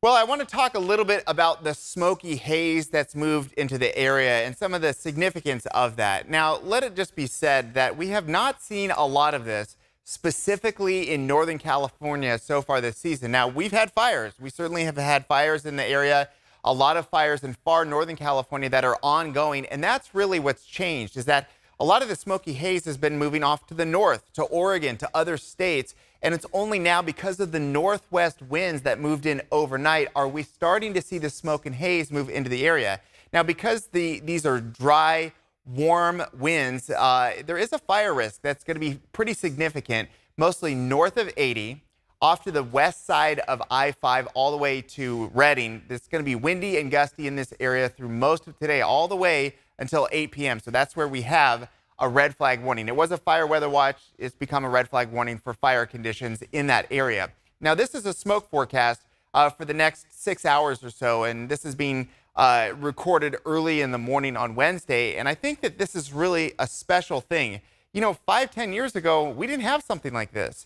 Well, I want to talk a little bit about the smoky haze that's moved into the area and some of the significance of that. Now, let it just be said that we have not seen a lot of this specifically in Northern California so far this season. Now, we've had fires. We certainly have had fires in the area, a lot of fires in far Northern California that are ongoing. And that's really what's changed, is that a lot of the smoky haze has been moving off to the north, to Oregon, to other states. And it's only now because of the northwest winds that moved in overnight are we starting to see the smoke and haze move into the area. Now, because these are dry, warm winds, there is a fire risk that's going to be pretty significant, mostly north of 80, off to the west side of I-5 all the way to Redding. It's going to be windy and gusty in this area through most of today, all the way until 8 p.m. So that's where we have a red flag warning. It was a fire weather watch. It's become a red flag warning for fire conditions in that area. Now, this is a smoke forecast for the next 6 hours or so, and this is being recorded early in the morning on Wednesday. And I think that this is really a special thing. You know, 5-10 years ago, we didn't have something like this.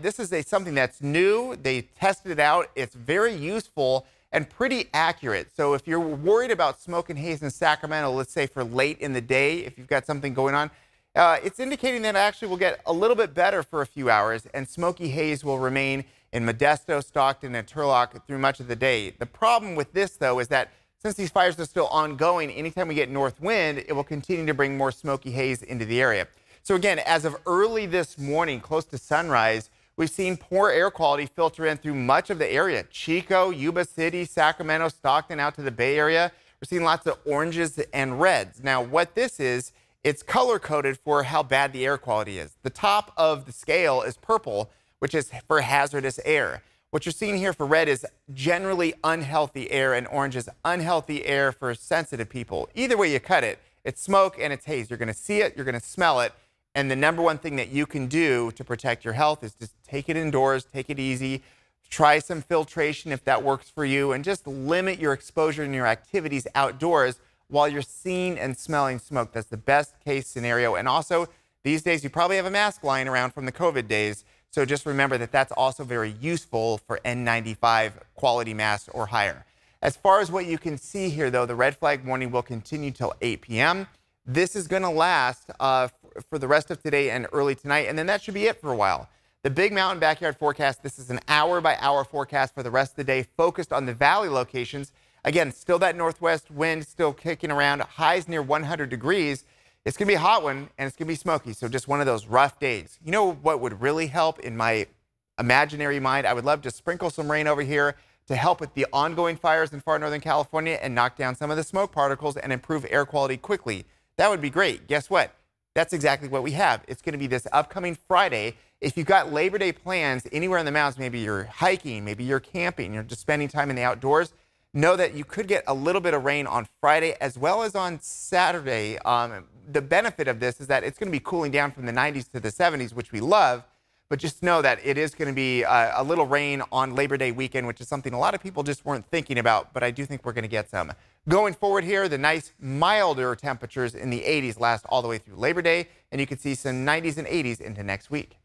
This is something that's new. They tested it out. It's very useful and pretty accurate. So if you're worried about smoke and haze in Sacramento, let's say for late in the day, if you've got something going on, it's indicating that it actually will get a little bit better for a few hours, and smoky haze will remain in Modesto, Stockton, and Turlock through much of the day. The problem with this, though, is that since these fires are still ongoing, anytime we get north wind, it will continue to bring more smoky haze into the area. So again, as of early this morning, close to sunrise, we've seen poor air quality filter in through much of the area. Chico, Yuba City, Sacramento, Stockton, out to the Bay Area. We're seeing lots of oranges and reds. Now, what this is, it's color-coded for how bad the air quality is. The top of the scale is purple, which is for hazardous air. What you're seeing here for red is generally unhealthy air, and orange is unhealthy air for sensitive people. Either way you cut it, it's smoke and it's haze. You're going to see it, you're going to smell it. And the number one thing that you can do to protect your health is just take it indoors, take it easy, try some filtration if that works for you, and just limit your exposure and your activities outdoors while you're seeing and smelling smoke. That's the best case scenario. And also, these days, you probably have a mask lying around from the COVID days. So just remember that that's also very useful for N95 quality masks or higher. As far as what you can see here, though, the red flag warning will continue till 8 p.m. This is going to last for the rest of today and early tonight, and then that should be it for a while. The Big Mountain Backyard forecast, this is an hour-by-hour forecast for the rest of the day, focused on the valley locations. Again, still that northwest wind still kicking around, highs near 100 degrees. It's going to be a hot one, and it's going to be smoky, so just one of those rough days. You know what would really help in my imaginary mind? I would love to sprinkle some rain over here to help with the ongoing fires in far Northern California and knock down some of the smoke particles and improve air quality quickly. That would be great. Guess what? That's exactly what we have. It's going to be this upcoming Friday. If you've got Labor Day plans anywhere in the mountains, maybe you're hiking, maybe you're camping, you're just spending time in the outdoors, know that you could get a little bit of rain on Friday as well as on Saturday. The benefit of this is that it's going to be cooling down from the 90s to the 70s, which we love. But just know that it is going to be a little rain on Labor Day weekend, which is something a lot of people just weren't thinking about, but I do think we're going to get some. Going forward here, the nice milder temperatures in the 80s last all the way through Labor Day, and you can see some 90s and 80s into next week.